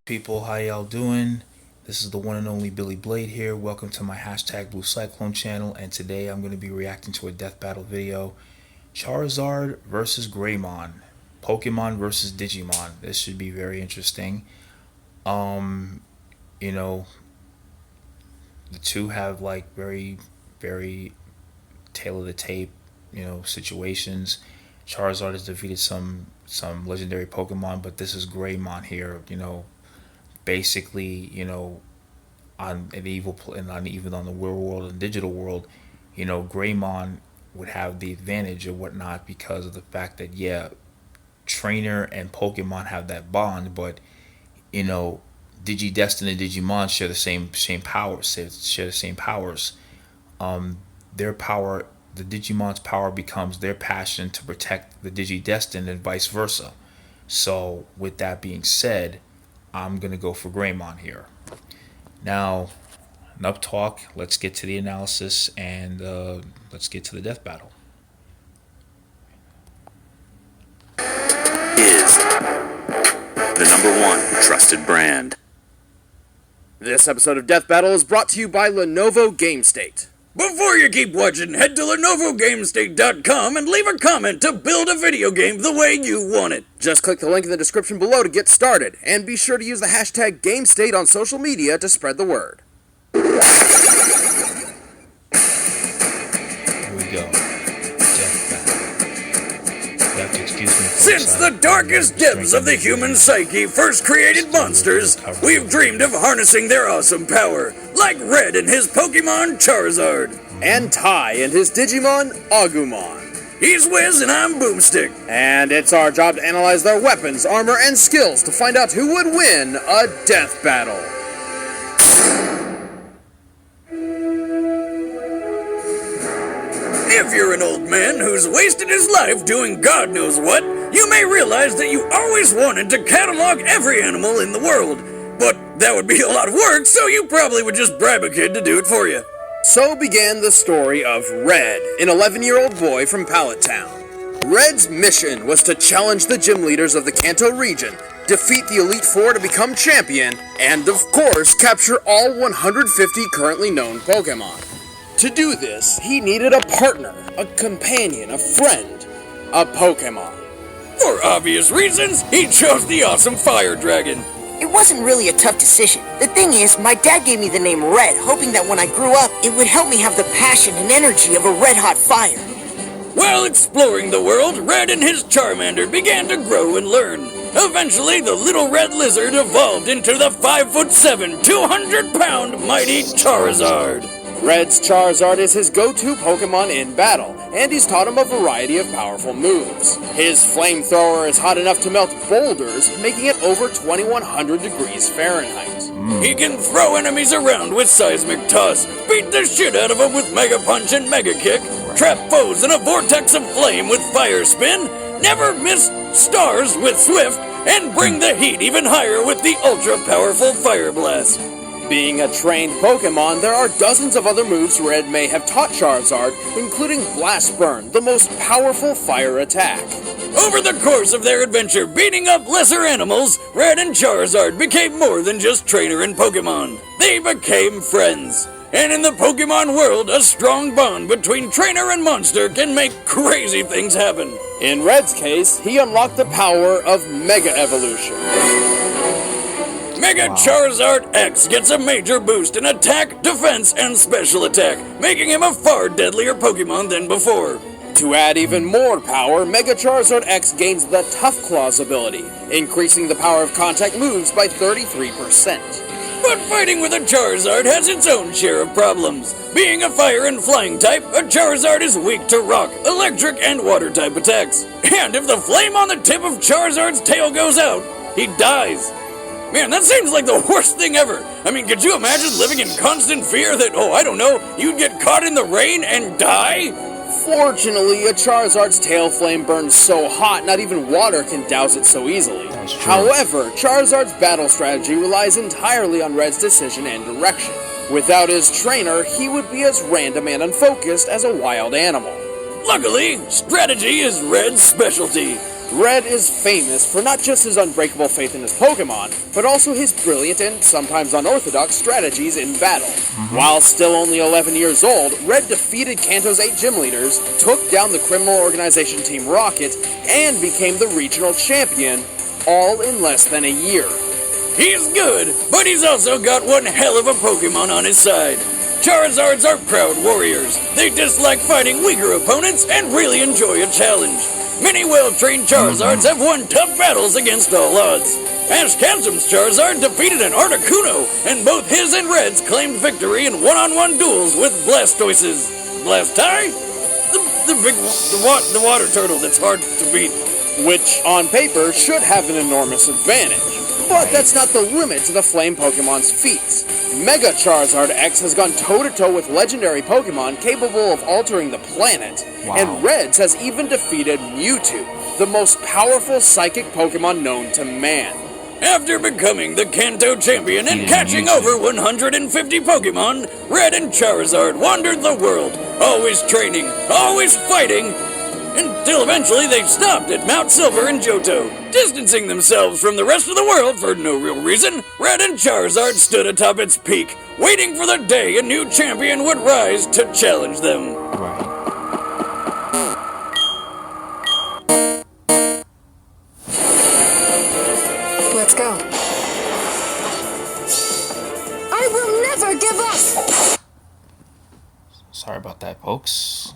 People, how y'all doing? This is the one and only Billy Blade here. Welcome to my hashtag Blue Cyclone channel, and today I'm going to be reacting to a death battle video. Charizard versus Greymon. Pokemon versus Digimon. This should be very interesting. You know, the two have like very tail of the tape, situations. Charizard has defeated some legendary Pokemon, but this is Greymon here, basically, on an evil and on even on the real world and digital world, Greymon would have the advantage or whatnot because of the fact that, yeah, trainer and Pokemon have that bond, but Digidestin and Digimon share the same powers. Share the same powers. Their power, the Digimon's power, becomes their passion to protect the Digidestin, and vice versa. So, with that being said, I'm gonna go for Greymon here. Now, enough talk. Let's get to the analysis and let's get to the death battle. Is the #1 trusted brand. This episode of Death Battle is brought to you by Lenovo GameState. Before you keep watching, head to LenovoGameState.com and leave a comment to build a video game the way you want it. Just click the link in the description below to get started, and be sure to use the hashtag GameState on social media to spread the word. Here we go. Death battle. You have to excuse me, folks. Since the darkest depths of the human psyche first created monsters, we've dreamed of harnessing their awesome power, like Red and his Pokemon Charizard. And Ty and his Digimon Agumon. He's Wiz and I'm Boomstick. And it's our job to analyze their weapons, armor, and skills to find out who would win a death battle. If you're an old man who's wasted his life doing God knows what, you may realize that you always wanted to catalog every animal in the world. But that would be a lot of work, so you probably would just bribe a kid to do it for you. So began the story of Red, an 11-year-old boy from Pallet Town. Red's mission was to challenge the gym leaders of the Kanto region, defeat the Elite Four to become champion, and of course capture all 150 currently known Pokemon. To do this, he needed a partner, a companion, a friend, a Pokemon. For obvious reasons, he chose the awesome Fire Dragon. It wasn't really a tough decision. The thing is, my dad gave me the name Red, hoping that when I grew up, it would help me have the passion and energy of a red-hot fire. While exploring the world, Red and his Charmander began to grow and learn. Eventually, the little red lizard evolved into the 5'7", 200-pound mighty Charizard. Red's Charizard is his go-to Pokemon in battle, and he's taught him a variety of powerful moves. His flamethrower is hot enough to melt boulders, making it over 2100 degrees Fahrenheit. He can throw enemies around with Seismic Toss, beat the shit out of them with Mega Punch and Mega Kick, trap foes in a vortex of flame with Fire Spin, never miss stars with Swift, and bring the heat even higher with the ultra-powerful Fire Blast. Being a trained Pokemon, there are dozens of other moves Red may have taught Charizard, including Blast Burn, the most powerful fire attack. Over the course of their adventure beating up lesser animals, Red and Charizard became more than just trainer and Pokemon. They became friends. And in the Pokemon world, a strong bond between trainer and monster can make crazy things happen. In Red's case, he unlocked the power of Mega Evolution. Mega Charizard X gets a major boost in attack, defense, and special attack, making him a far deadlier Pokemon than before. To add even more power, Mega Charizard X gains the Tough Claws ability, increasing the power of contact moves by 33%. But fighting with a Charizard has its own share of problems. Being a fire and flying type, a Charizard is weak to rock, electric, and water type attacks. And if the flame on the tip of Charizard's tail goes out, he dies. Man, that seems like the worst thing ever. I mean, could you imagine living in constant fear that, you'd get caught in the rain and die? Fortunately, a Charizard's tail flame burns so hot, not even water can douse it so easily. However, Charizard's battle strategy relies entirely on Red's decision and direction. Without his trainer, he would be as random and unfocused as a wild animal. Luckily, strategy is Red's specialty. Red is famous for not just his unbreakable faith in his Pokemon, but also his brilliant and sometimes unorthodox strategies in battle. While still only 11 years old, Red defeated Kanto's 8 gym leaders, took down the criminal organization Team Rocket, and became the regional champion, all in less than a year. He's good, but he's also got one hell of a Pokemon on his side. Charizards are proud warriors. They dislike fighting weaker opponents and really enjoy a challenge. Many well-trained Charizards have won tough battles against all odds. Ash Ketchum's Charizard defeated an Articuno, and both his and Red's claimed victory in one-on-one duels with Blastoise's. Blastai? The water turtle that's hard to beat. Which, on paper, should have an enormous advantage. But that's not the limit to the Flame Pokemon's feats. Mega Charizard X has gone toe-to-toe with legendary Pokemon capable of altering the planet. Wow. And Reds has even defeated Mewtwo, the most powerful psychic Pokemon known to man. After becoming the Kanto champion and catching over 150 Pokemon, Red and Charizard wandered the world, always training, always fighting, until eventually they stopped at Mount Silver in Johto. Distancing themselves from the rest of the world for no real reason, Red and Charizard stood atop its peak, waiting for the day a new champion would rise to challenge them. Right. Let's go. I will never give up! Sorry about that, folks.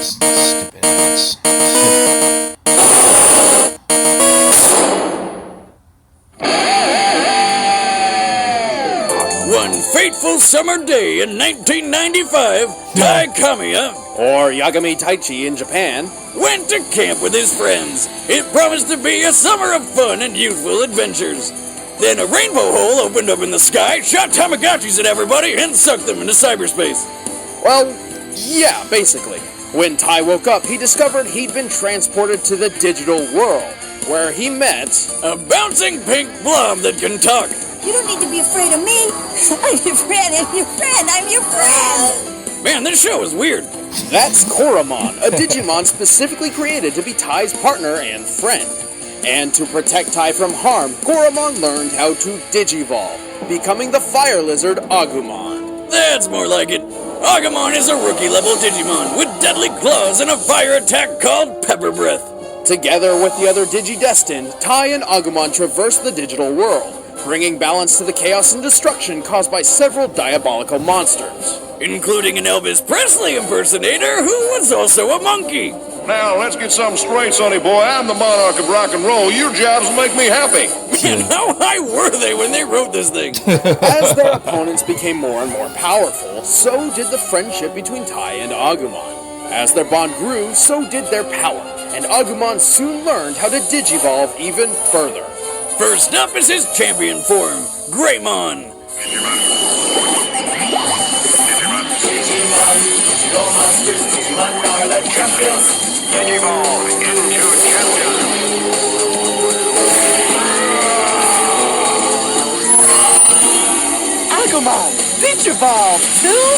Stupid ass. One fateful summer day in 1995, Tai Kamiya, Or Yagami Taichi in Japan. went to camp with his friends. It promised to be a summer of fun and youthful adventures. Then a rainbow hole opened up in the sky, shot Tamagotchis at everybody, and sucked them into cyberspace. Well, yeah, basically. When Tai woke up, he discovered he'd been transported to the digital world, where he met A bouncing pink blob that can talk. You don't need to be afraid of me. I'm your friend, I'm your friend, I'm your friend. Man, this show is weird. That's Koromon, a Digimon specifically created to be Tai's partner and friend. And to protect Tai from harm, Koromon learned how to Digivolve, becoming the fire lizard Agumon. That's more like it. Agumon is a rookie-level Digimon with deadly claws and a fire attack called Pepper Breath. Together with the other Digidestined, Tai and Agumon traverse the digital world, bringing balance to the chaos and destruction caused by several diabolical monsters. Including an Elvis Presley impersonator who was also a monkey. Now, let's get something straight, sonny boy. I'm the monarch of rock and roll. Your jobs make me happy. Man, how high were they when they wrote this thing? As their opponents became more and more powerful, so did the friendship between Tai and Agumon. As their bond grew, so did their power, and Agumon soon learned how to Digivolve even further. First up is his champion form, Greymon. Agumon, Digivolve, too?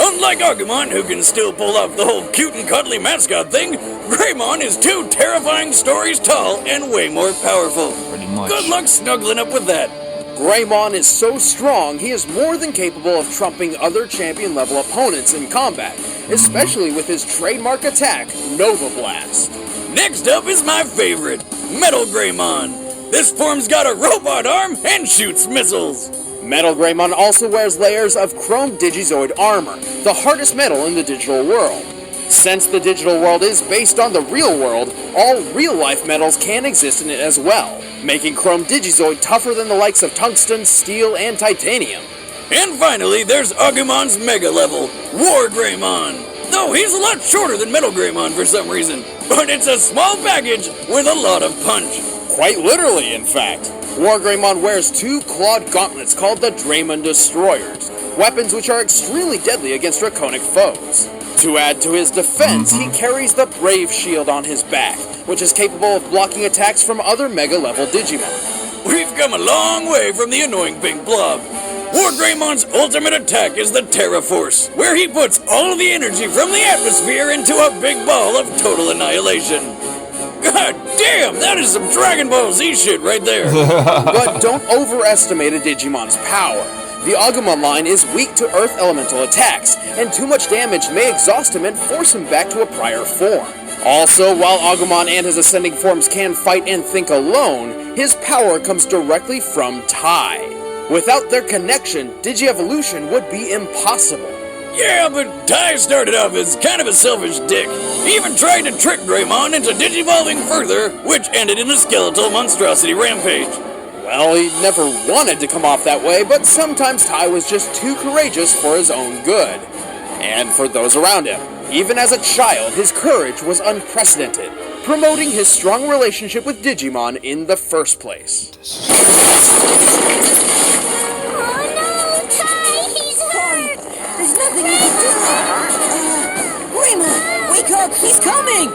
Unlike Agumon, who can still pull off the whole cute and cuddly mascot thing, Greymon is 2 terrifying stories tall and way more powerful. Pretty much. Good luck snuggling up with that. Greymon is so strong, he is more than capable of trumping other champion-level opponents in combat, especially with his trademark attack, Nova Blast. Next up is my favorite, Metal Greymon. This form's got a robot arm and shoots missiles. Metal Greymon also wears layers of Chrome Digizoid armor, the hardest metal in the digital world. Since the digital world is based on the real world, all real-life metals can exist in it as well, making Chrome Digizoid tougher than the likes of tungsten, steel, and titanium. And finally, there's Agumon's Mega level, War Greymon. Though he's a lot shorter than Metal Greymon for some reason, but it's a small package with a lot of punch. Quite literally, in fact. War Greymon wears 2 clawed gauntlets called the Draymond Destroyers, weapons which are extremely deadly against draconic foes. To add to his defense, he carries the Brave Shield on his back, which is capable of blocking attacks from other Mega-level Digimon. We've come a long way from the annoying pink blob. War Greymon's ultimate attack is the Terra Force, where he puts all the energy from the atmosphere into a big ball of total annihilation. God damn, that is some Dragon Ball Z shit right there. But don't overestimate a Digimon's power. The Agumon line is weak to Earth Elemental attacks, and too much damage may exhaust him and force him back to a prior form. Also, while Agumon and his ascending forms can fight and think alone, his power comes directly from Tai. Without their connection, Digievolution would be impossible. Yeah, but Tai started off as kind of a selfish dick. He even tried to trick Greymon into digivolving further, which ended in a skeletal monstrosity rampage. Well, he never wanted to come off that way, but sometimes Tai was just too courageous for his own good. And for those around him. Even as a child, his courage was unprecedented, promoting his strong relationship with Digimon in the first place. Oh no, Tai, he's hurt! There's nothing you can do! Greymon, wake up, he's coming!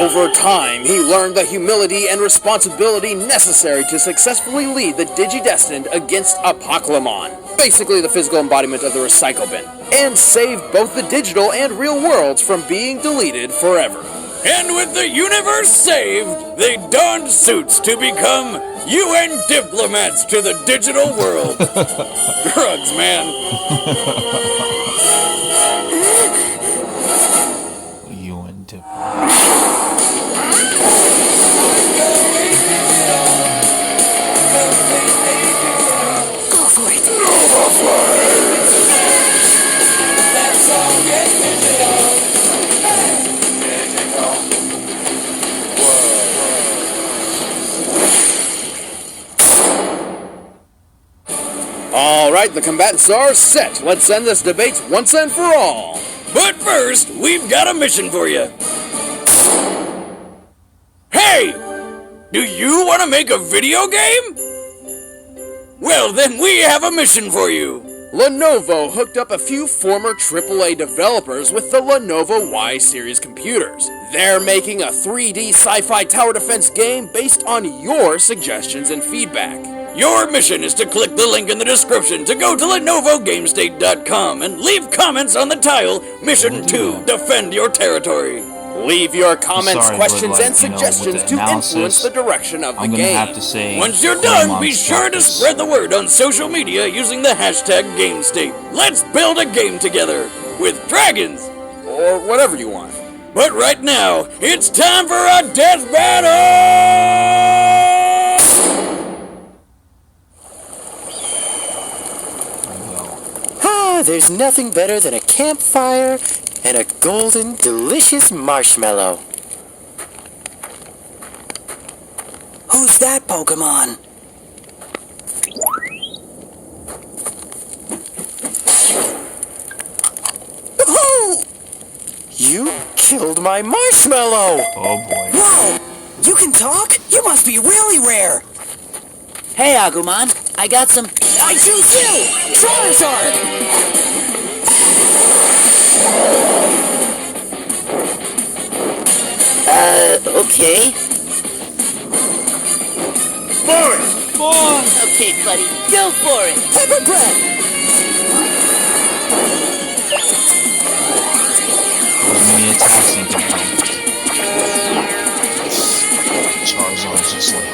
Over time, he learned the humility and responsibility necessary to successfully lead the Digidestined against Apoclymon, basically the physical embodiment of the recycle bin, and saved both the digital and real worlds from being deleted forever. And with the universe saved, they donned suits to become UN diplomats to the digital world. Drugs, man. UN diplomats. Go for it! Alright, the combatants are set. Let's end this debate once and for all. But first, we've got a mission for you. Hey! Do you want to make a video game? Well, then we have a mission for you. Lenovo hooked up a few former AAA developers with the Lenovo Y series computers. They're making a 3D sci-fi tower defense game based on your suggestions and feedback. Your mission is to click the link in the description to go to LenovoGameState.com and leave comments on the tile Mission 2, Defend Your Territory. Leave your comments, Sorry, questions, but, and suggestions to influence the direction of the I'm gonna game. have to say, Once you're done, be Greymon's sure to practice. spread the word on social media using the hashtag GameState. Let's build a game together with dragons. Or whatever you want. But right now, it's time for a death battle! There's nothing better than a campfire and a golden, delicious marshmallow. Who's that Pokemon? Oh! You killed my marshmallow! Oh boy. Whoa! You can talk? You must be really rare! Hey, Agumon, I got some... I choose you! Charizard! Okay. Okay, buddy, go for it! Pepper Bread! As many attacks you can have. Charizard's just like...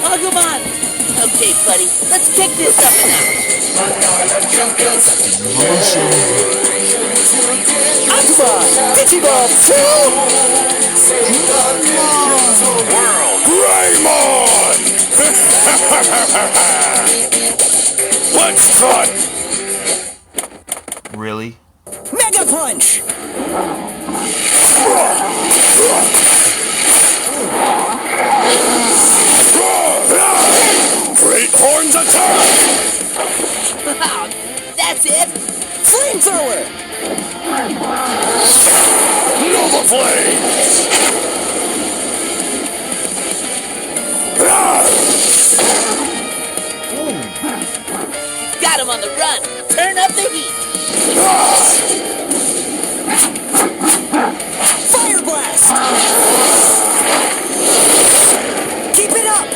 Agumon! Okay, buddy, let's kick this up a notch. Agumon! Digimon 2! Greymon! Let's cut! Really? Mega Punch! Great horns attack! That's it. Flamethrower! Nova Flames! Got him on the run. Turn up the heat. Fire blast! Keep it up!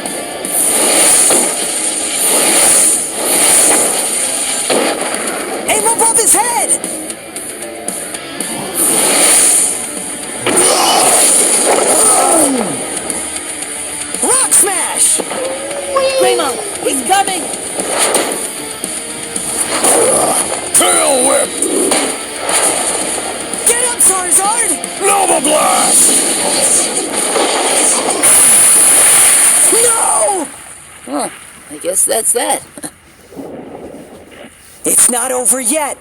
Aim above his head! Rock smash! Greymon, he's coming. Tail whip! Get up, Charizard! Nova Blast! No! Huh, I guess that's that. It's not over yet.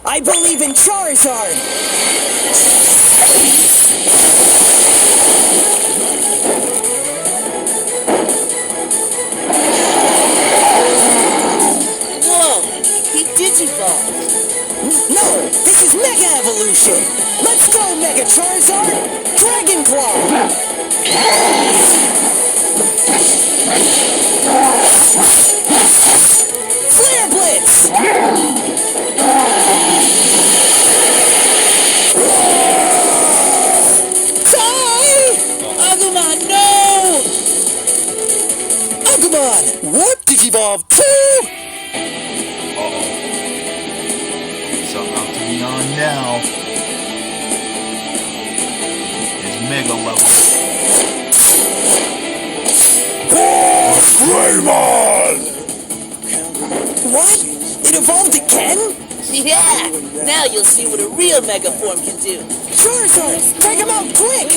I believe in Charizard! Whoa, he digivolved. No, this is Mega Evolution! Let's go, Mega Charizard! Dragon Claw! Flare Blitz! Agumon, no! Agumon! Warp Digivolve 2! It's about to be on now. It's mega level. Greymon! What? It evolved again? Yeah, now you'll see what a real Mega Form can do. Charizard, take him out quick!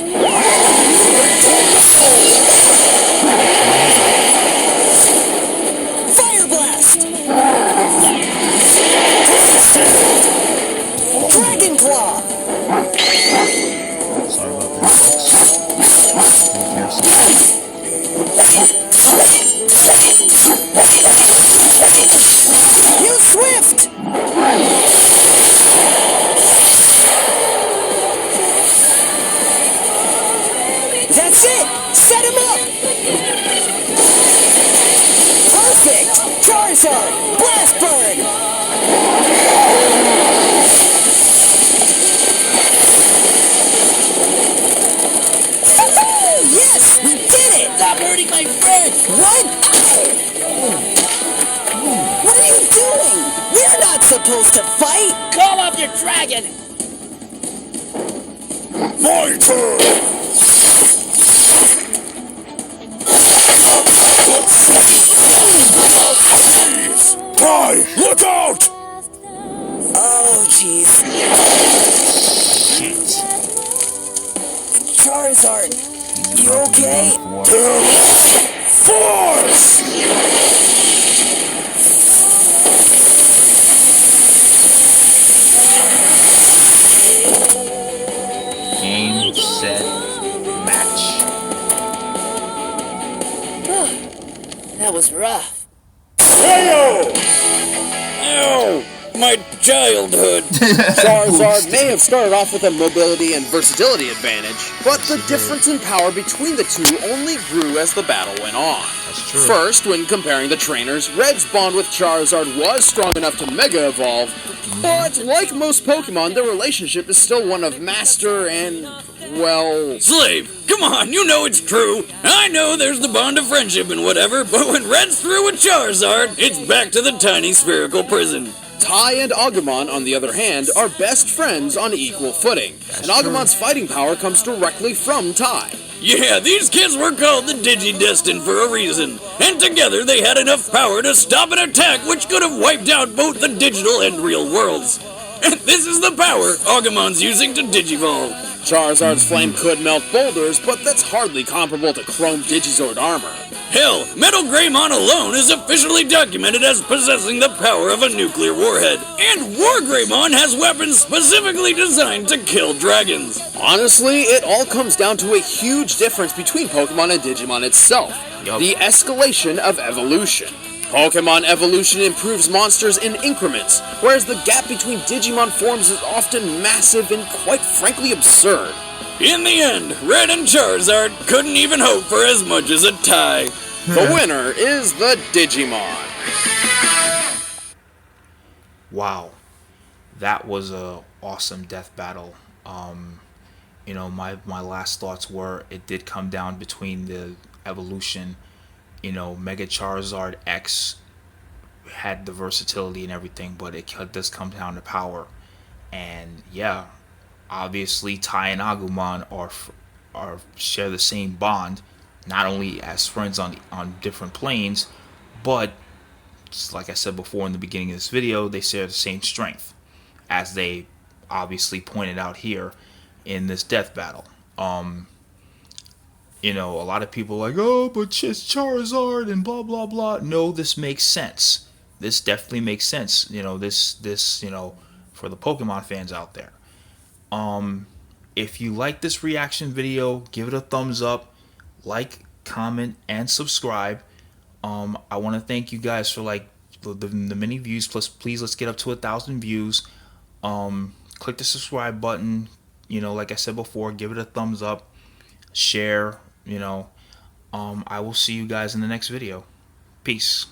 Fire Blast! Dragon Claw! Sorry about that, Use Swift! That's it! Set him up! Perfect! Charizard! Blast Burn! Yes! We did it! Stop hurting my friend! What? What are you doing? We're not supposed to fight! Call off your dragon! My turn! Kai, look out! Oh, jeez. Charizard, you okay? Force! Game, set, match. That was rough. Heyo! Ow! My childhood! Charizard may have started off with a mobility and versatility advantage, but the difference in power between the two only grew as the battle went on. That's true. First, when comparing the trainers, Red's bond with Charizard was strong enough to Mega Evolve, but like most Pokemon, their relationship is still one of master and, well... Slave, come on, you know it's true. I know there's the bond of friendship and whatever, but when Red's through with Charizard, it's back to the tiny spherical prison. Tai and Agumon, on the other hand, are best friends on equal footing, and Agumon's fighting power comes directly from Tai. Yeah, these kids were called the Digi-Destined for a reason, and together they had enough power to stop an attack which could have wiped out both the digital and real worlds. And this is the power Agumon's using to Digivolve. Charizard's flame could melt boulders, but that's hardly comparable to Chrome Digizord armor. Hell, Metal Greymon alone is officially documented as possessing the power of a nuclear warhead. And War Greymon has weapons specifically designed to kill dragons. Honestly, it all comes down to a huge difference between Pokemon and Digimon itself. Yup. The escalation of evolution. Pokemon evolution improves monsters in increments, whereas the gap between Digimon forms is often massive and quite frankly absurd. In the end, Red and Charizard couldn't even hope for as much as a tie. The winner is the Digimon. Wow, that was a awesome death battle. You know, my last thoughts were it did come down between the evolution. You know, Mega Charizard X had the versatility and everything, but it does come down to power. And yeah, obviously Tai and Agumon are share the same bond, not only as friends on different planes, but just like I said before in the beginning of this video, they share the same strength, as they obviously pointed out here in this death battle. You know, a lot of people are like, oh, but it's Charizard and blah blah blah. No, this makes sense. This definitely makes sense. You know, this you know, for the Pokemon fans out there. If you like this reaction video, give it a thumbs up, like, comment, and subscribe. I want to thank you guys for like the many views. Plus, please let's get up to 1,000 views. Click the subscribe button. You know, like I said before, give it a thumbs up, share. You know, I will see you guys in the next video. Peace.